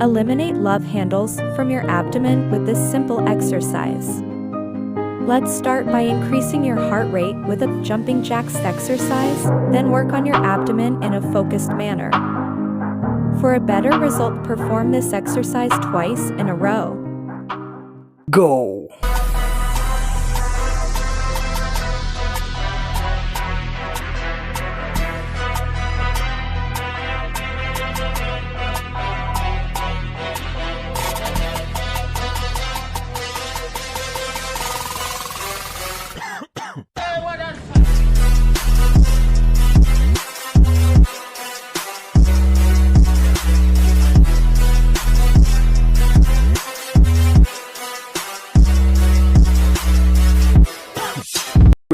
Eliminate love handles from your abdomen with this simple exercise. Let's start by increasing your heart rate with a jumping jacks exercise, then work on your abdomen in a focused manner. For a better result, perform this exercise twice in a row. Go!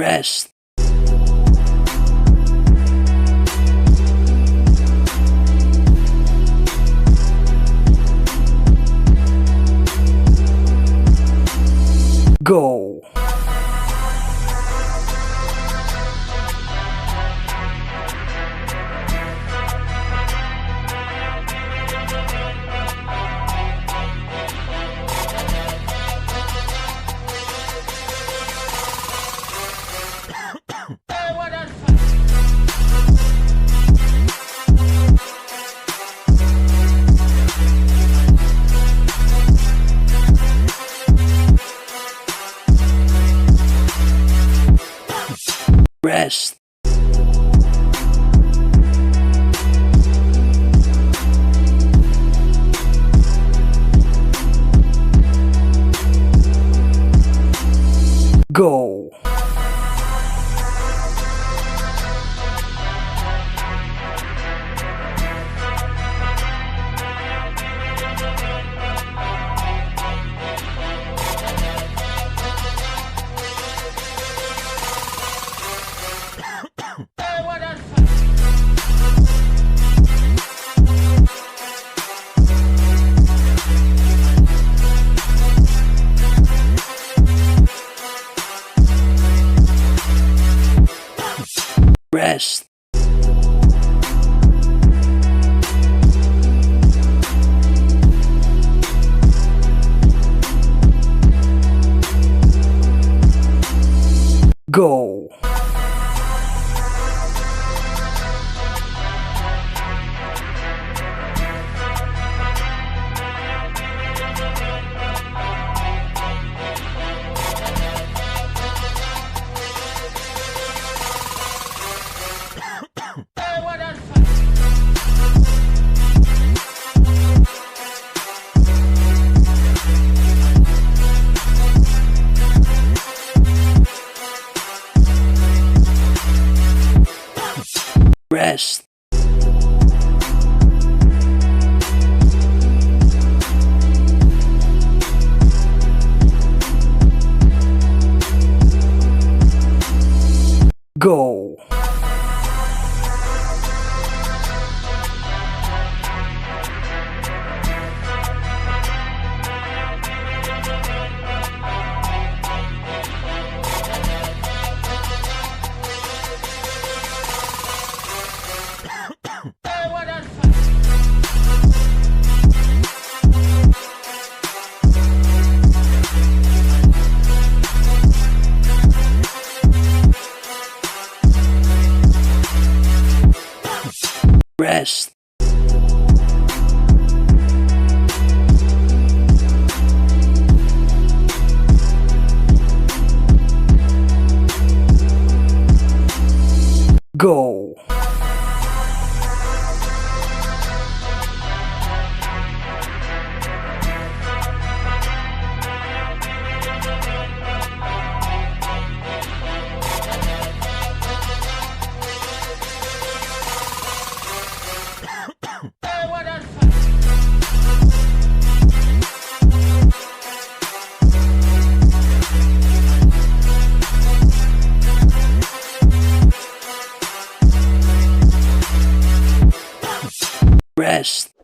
Rest. Go. Rest. Go. Rest. Go. Rest. Go. Rest. Go. Rest.